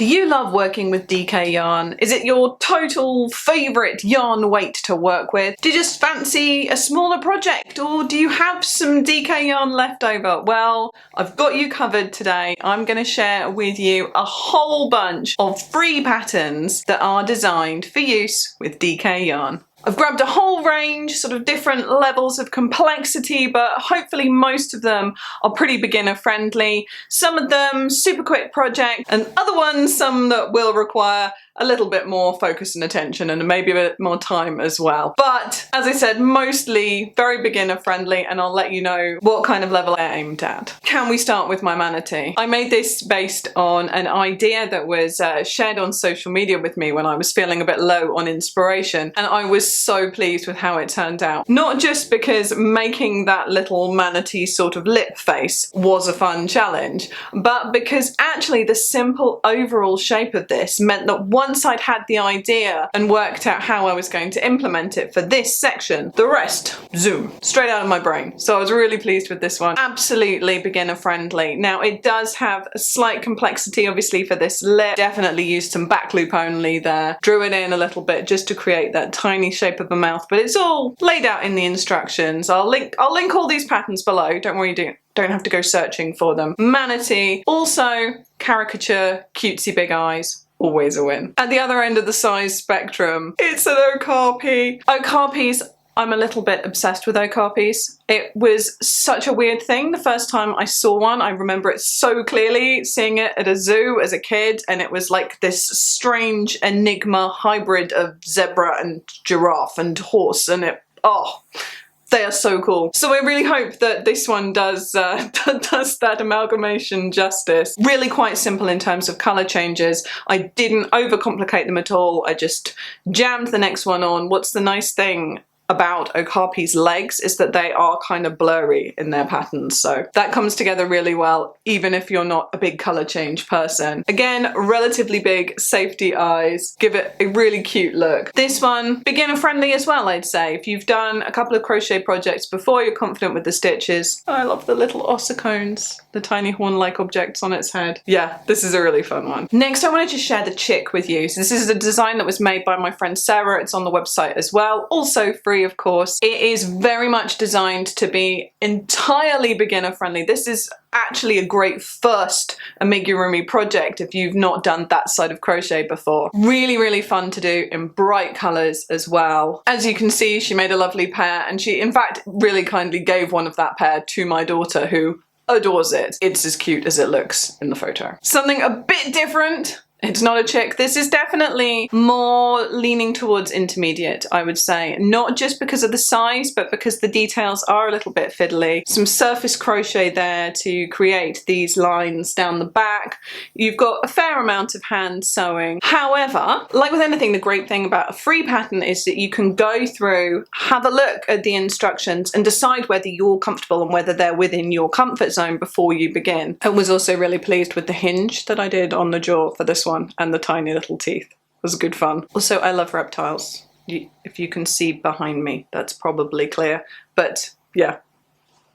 Do you love working with DK yarn? Is it your total favourite yarn weight to work with? Do you just fancy a smaller project, or do you have some DK yarn left over? Well, I've got you covered today. I'm going to share with you a whole bunch of free patterns that are designed for use with DK yarn. I've grabbed a whole range, sort of different levels of complexity, but hopefully most of them are pretty beginner friendly. Some of them super quick project, and other ones some that will require a little bit more focus and attention and maybe a bit more time as well. But as I said, mostly very beginner friendly, and I'll let you know what kind of level I aimed at. Can we start with my manatee? I made this based on an idea that was shared on social media with me when I was feeling a bit low on inspiration, and I was so pleased with how it turned out. Not just because making that little manatee sort of lip face was a fun challenge, but because actually the simple overall shape of this meant that once I'd had the idea and worked out how I was going to implement it for this section, the rest, zoom, straight out of my brain. So I was really pleased with this one. Absolutely beginner friendly. Now it does have a slight complexity obviously for this lip. Definitely used some back loop only there. Drew it in a little bit just to create that tiny shape of a mouth, but it's all laid out in the instructions. I'll link all these patterns below. Don't worry, don't have to go searching for them. Manatee, also caricature, cutesy big eyes. Always a win. At the other end of the size spectrum, it's an okapi. Okapis, I'm a little bit obsessed with okapis. It was such a weird thing the first time I saw one. I remember it so clearly, seeing it at a zoo as a kid, and it was like this strange enigma hybrid of zebra and giraffe and horse, and they are so cool. So I really hope that this one does that amalgamation justice. Really quite simple in terms of colour changes. I didn't overcomplicate them at all. I just jammed the next one on. What's the nice thing about okapi's legs is that they are kind of blurry in their patterns, so that comes together really well even if you're not a big colour change person. Again, relatively big safety eyes, give it a really cute look. This one, beginner friendly as well, I'd say. If you've done a couple of crochet projects before, you're confident with the stitches. I love the little ossicones, the tiny horn-like objects on its head. Yeah, this is a really fun one. Next, I wanted to share the chick with you. So this is a design that was made by my friend Sarah. It's on the website as well, also free of course. It is very much designed to be entirely beginner friendly. This is actually a great first amigurumi project if you've not done that side of crochet before. Really, really fun to do in bright colours as well. As you can see, she made a lovely pair, and she in fact really kindly gave one of that pair to my daughter, who adores it. It's as cute as it looks in the photo. Something a bit different. It's not a chick. This is definitely more leaning towards intermediate, I would say. Not just because of the size, but because the details are a little bit fiddly. Some surface crochet there to create these lines down the back. You've got a fair amount of hand sewing. However, like with anything, the great thing about a free pattern is that you can go through, have a look at the instructions and decide whether you're comfortable and whether they're within your comfort zone before you begin. I was also really pleased with the hinge that I did on the jaw for this one, and the tiny little teeth. It was good fun. Also, I love reptiles. If you can see behind me, that's probably clear, but yeah.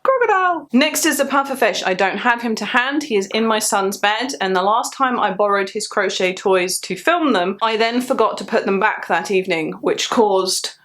Crocodile! Next is the pufferfish. I don't have him to hand. He is in my son's bed, and the last time I borrowed his crochet toys to film them, I then forgot to put them back that evening, which caused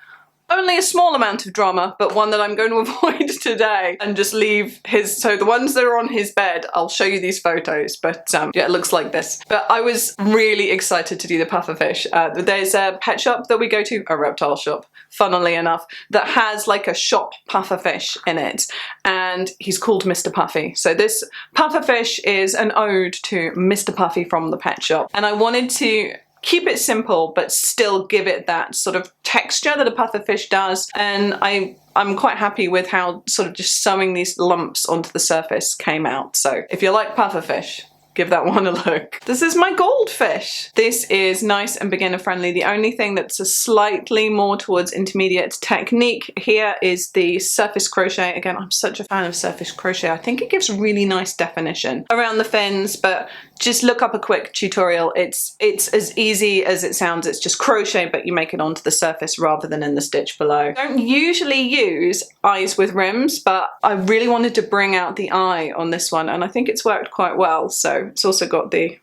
only a small amount of drama, but one that I'm going to avoid today and just leave his, so the ones that are on his bed, I'll show you these photos, but yeah, it looks like this. But I was really excited to do the pufferfish. There's a pet shop that we go to, a reptile shop, funnily enough, that has like a shop pufferfish in it, and he's called Mr. Puffy. So this pufferfish is an ode to Mr. Puffy from the pet shop, and I wanted to keep it simple but still give it that sort of texture that a pufferfish does, and I'm quite happy with how sort of just sewing these lumps onto the surface came out. So if you like pufferfish, give that one a look. This is my goldfish. This is nice and beginner friendly. The only thing that's a slightly more towards intermediate technique here is the surface crochet. Again, I'm such a fan of surface crochet. I think it gives really nice definition around the fins, but just look up a quick tutorial. It's as easy as it sounds. It's just crochet, but you make it onto the surface rather than in the stitch below. I don't usually use eyes with rims, but I really wanted to bring out the eye on this one, and I think it's worked quite well. So it's also got the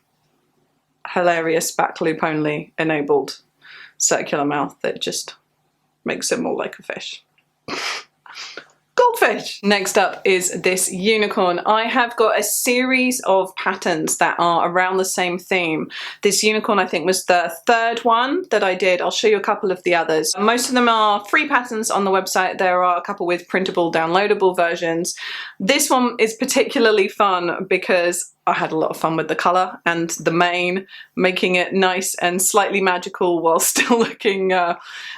hilarious back loop only enabled circular mouth that just makes it more like a fish. Goldfish! Next up is this unicorn. I have got a series of patterns that are around the same theme. This unicorn I think was the third one that I did. I'll show you a couple of the others. Most of them are free patterns on the website. There are a couple with printable, downloadable versions. This one is particularly fun because I had a lot of fun with the colour and the mane, making it nice and slightly magical while still looking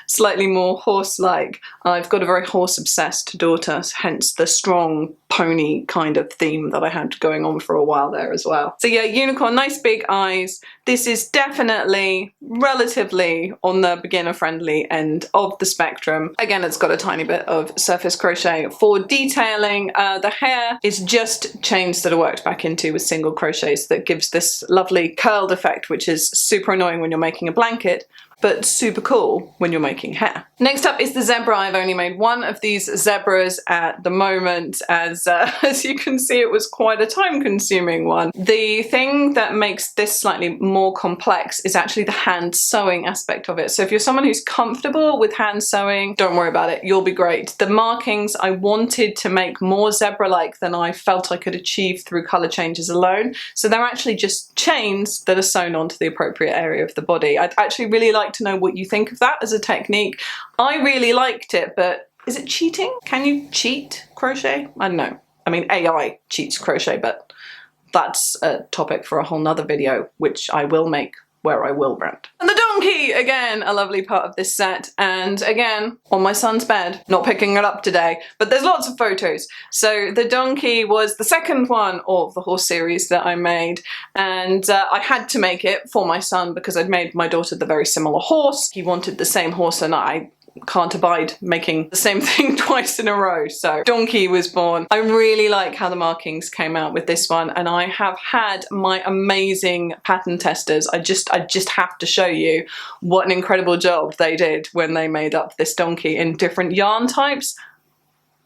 slightly more horse-like. I've got a very horse-obsessed daughter, hence the strong pony kind of theme that I had going on for a while there as well. So yeah, unicorn, nice big eyes. This is definitely relatively on the beginner-friendly end of the spectrum. Again, it's got a tiny bit of surface crochet for detailing. The hair is just chains that are worked back into with single crochets that gives this lovely curled effect, which is super annoying when you're making a blanket, but super cool when you're making hair. Next up is the zebra. I've only made one of these zebras at the moment, as you can see it was quite a time-consuming one. The thing that makes this slightly more complex is actually the hand sewing aspect of it. So if you're someone who's comfortable with hand sewing, don't worry about it, you'll be great. The markings, I wanted to make more zebra-like than I felt I could achieve through colour changes alone. So they're actually just chains that are sewn onto the appropriate area of the body. I'd actually really like to know what you think of that as a technique. I really liked it, but is it cheating? Can you cheat crochet? I don't know. I mean, AI cheats crochet, but that's a topic for a whole nother video, which I will make where I will rant. And the donkey, again, a lovely part of this set. And again, on my son's bed, not picking it up today, but there's lots of photos. So the donkey was the second one of the horse series that I made. And I had to make it for my son because I'd made my daughter the very similar horse. He wanted the same horse and I can't abide making the same thing twice in a row. So donkey was born. I really like how the markings came out with this one, and I have had my amazing pattern testers. I just have to show you what an incredible job they did when they made up this donkey in different yarn types.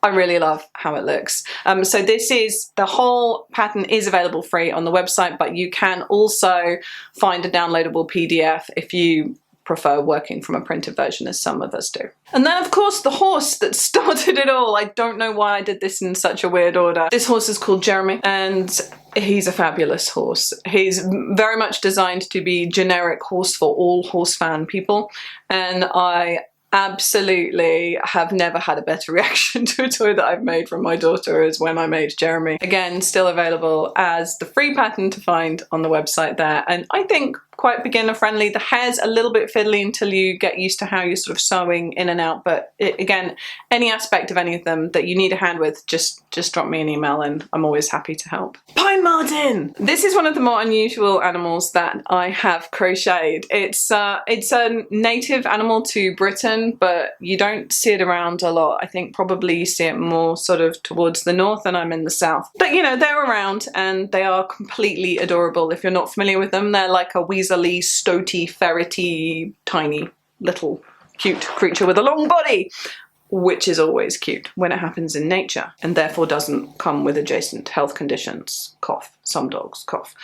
I really love how it looks. So this is, the whole pattern is available free on the website, but you can also find a downloadable PDF if you prefer working from a printed version, as some of us do. And then of course the horse that started it all. I don't know why I did this in such a weird order. This horse is called Jeremy and he's a fabulous horse. He's very much designed to be generic horse for all horse fan people, and I absolutely have never had a better reaction to a toy that I've made from my daughter as when I made Jeremy. Again, still available as the free pattern to find on the website there, and I think quite beginner friendly. The hair's a little bit fiddly until you get used to how you're sort of sewing in and out, but again, any aspect of any of them that you need a hand with, just drop me an email and I'm always happy to help. Pine marten! This is one of the more unusual animals that I have crocheted. It's a native animal to Britain, but you don't see it around a lot. I think probably you see it more sort of towards the north and I'm in the south. But you know, they're around and they are completely adorable. If you're not familiar with them, they're like a weaselly, stoaty, ferrety, tiny little cute creature with a long body, which is always cute when it happens in nature and therefore doesn't come with adjacent health conditions. Cough. Some dogs cough.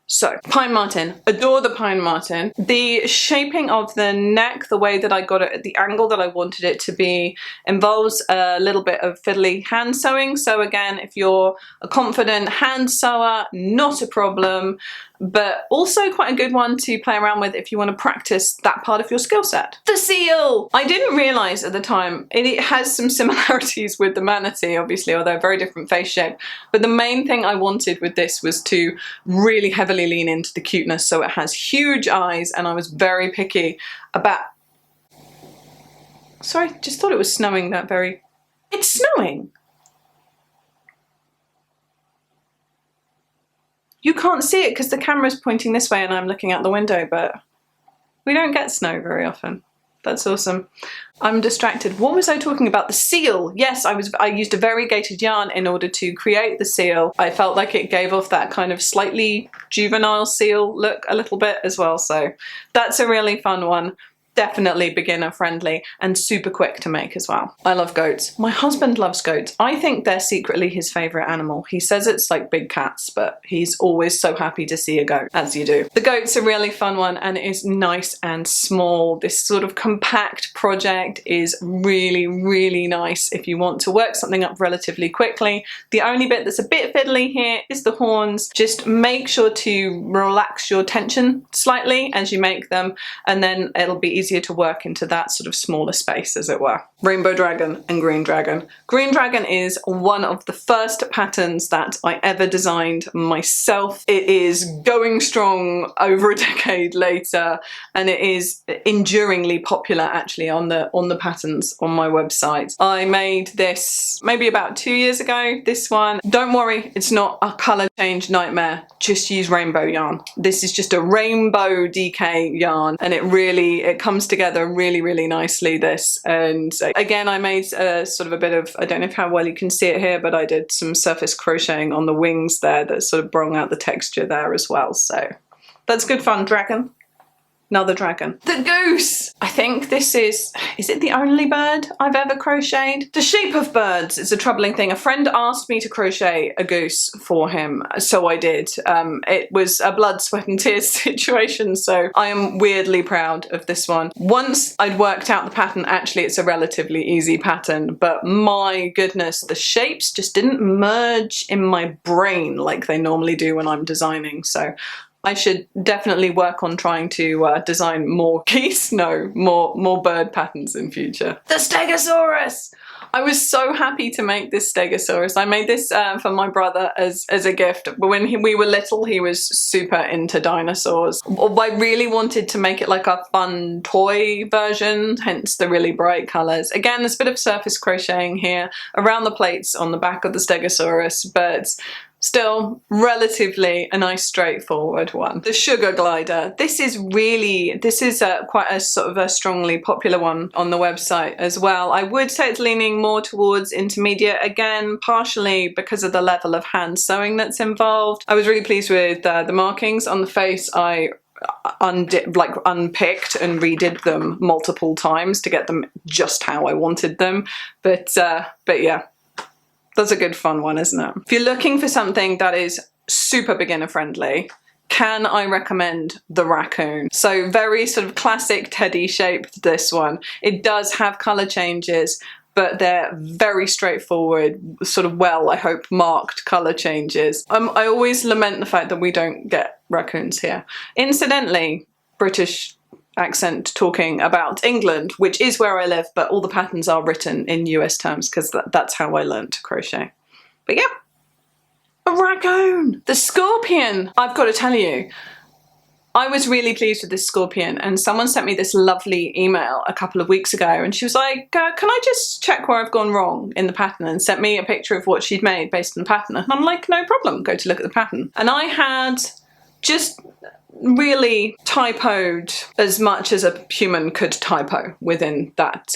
So, pine marten. Adore the pine marten. The shaping of the neck, the way that I got it at the angle that I wanted it to be, involves a little bit of fiddly hand sewing. So again, if you're a confident hand sewer, not a problem, but also quite a good one to play around with if you want to practice that part of your skill set. The seal! I didn't realise at the time, it has some similarities with the manatee, obviously, although very different face shape, but the main thing I wanted with this was to really heavily lean into the cuteness, so it has huge eyes, and I was very picky about... Sorry, just thought it was snowing that very... It's snowing! You can't see it because the camera's pointing this way and I'm looking out the window, but we don't get snow very often. That's awesome. I'm distracted. What was I talking about? The seal. Yes, I used a variegated yarn in order to create the seal. I felt like it gave off that kind of slightly juvenile seal look a little bit as well, so that's a really fun one. definitely beginner friendly and super quick to make as well. I love goats. My husband loves goats. I think they're secretly his favourite animal. He says it's like big cats, but he's always so happy to see a goat, as you do. The goat's a really fun one, and it is nice and small. This sort of compact project is really, really nice if you want to work something up relatively quickly. The only bit that's a bit fiddly here is the horns. Just make sure to relax your tension slightly as you make them, and then it'll be easier to work into that sort of smaller space, as it were. Rainbow dragon and green dragon. Green dragon is one of the first patterns that I ever designed myself. It is going strong over a decade later, and it is enduringly popular actually on the patterns on my website. I made this maybe about 2 years ago, this one. Don't worry, it's not a colour change nightmare. Just use rainbow yarn. This is just a rainbow DK yarn, and it comes together really, really nicely, this. And again, I made sort of a bit of, I don't know how well you can see it here, but I did some surface crocheting on the wings there that sort of brought out the texture there as well. So that's good fun. Dragon. Another dragon. The goose! I think this is it the only bird I've ever crocheted? The shape of birds is a troubling thing. A friend asked me to crochet a goose for him, so I did. It was a blood, sweat and tears situation, so I am weirdly proud of this one. Once I'd worked out the pattern, actually it's a relatively easy pattern, but my goodness, the shapes just didn't merge in my brain like they normally do when I'm designing, so I should definitely work on trying to design more geese, more bird patterns in future. The Stegosaurus! I was so happy to make this Stegosaurus. I made this for my brother as a gift. But when we were little, he was super into dinosaurs. I really wanted to make it like a fun toy version, hence the really bright colours. Again, there's a bit of surface crocheting here around the plates on the back of the Stegosaurus, but still relatively a nice straightforward one. The sugar glider. This is quite a sort of a strongly popular one on the website as well. I would say it's leaning more towards intermediate, again partially because of the level of hand sewing that's involved. I was really pleased with the markings on the face. I unpicked and redid them multiple times to get them just how I wanted them, but yeah. That's a good fun one, isn't it? If you're looking for something that is super beginner friendly, can I recommend the Raccoon? So very sort of classic teddy shaped, this one. It does have colour changes, but they're very straightforward, sort of I hope, marked colour changes. I always lament the fact that we don't get raccoons here. Incidentally, British accent talking about England, which is where I live, but all the patterns are written in US terms because that's how I learned to crochet. But yeah, a raccoon! The scorpion! I've got to tell you, I was really pleased with this scorpion, and someone sent me this lovely email a couple of weeks ago, and she was like, can I just check where I've gone wrong in the pattern, and sent me a picture of what she'd made based on the pattern. And I'm like, no problem, go to look at the pattern. And I had just really typoed as much as a human could typo within that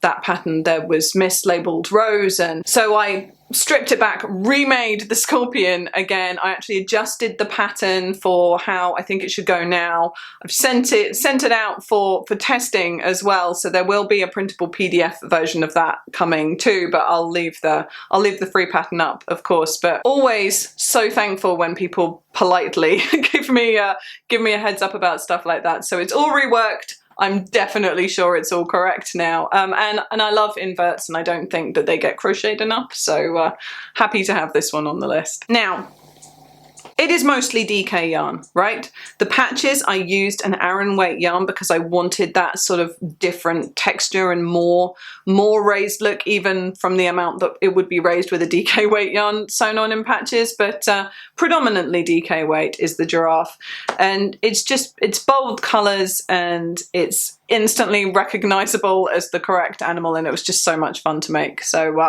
pattern. There was mislabeled rows, and so I stripped it back, remade the scorpion again. I actually adjusted the pattern for how I think it should go now. I've sent it out for testing as well, so there will be a printable PDF version of that coming too, but I'll leave the free pattern up, of course. But always so thankful when people politely give me a heads up about stuff like that. So it's all reworked. I'm definitely sure it's all correct now, and I love inverts, and I don't think that they get crocheted enough, so happy to have this one on the list. Now, it is mostly DK yarn, right? The patches, I used an Aran weight yarn because I wanted that sort of different texture and more raised look, even from the amount that it would be raised with a DK weight yarn sewn on in patches, but predominantly DK weight is the Giraffe. And it's bold colours, and it's instantly recognizable as the correct animal, and it was just so much fun to make. So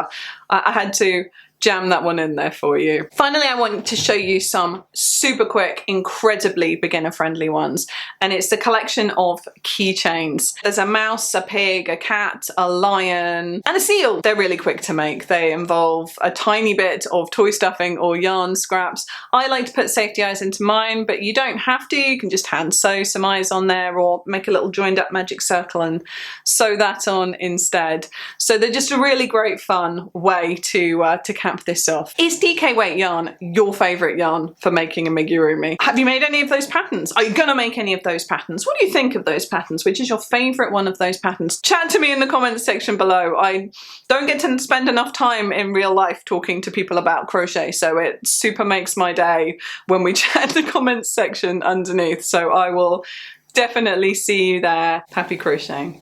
I had to jam that one in there for you. Finally, I want to show you some super quick, incredibly beginner friendly ones, and it's the collection of keychains. There's a mouse, a pig, a cat, a lion, and a seal. They're really quick to make. They involve a tiny bit of toy stuffing or yarn scraps. I like to put safety eyes into mine, but you don't have to. You can just hand sew some eyes on there or make a little joined up magic circle and sew that on instead. So they're just a really great fun way to cap this off. Is DK weight yarn your favourite yarn for making amigurumi? Have you made any of those patterns? Are you gonna make any of those patterns? What do you think of those patterns? Which is your favourite one of those patterns? Chat to me in the comments section below. I don't get to spend enough time in real life talking to people about crochet, so it super makes my day when we chat in the comments section underneath. So I will definitely see you there. Happy crocheting.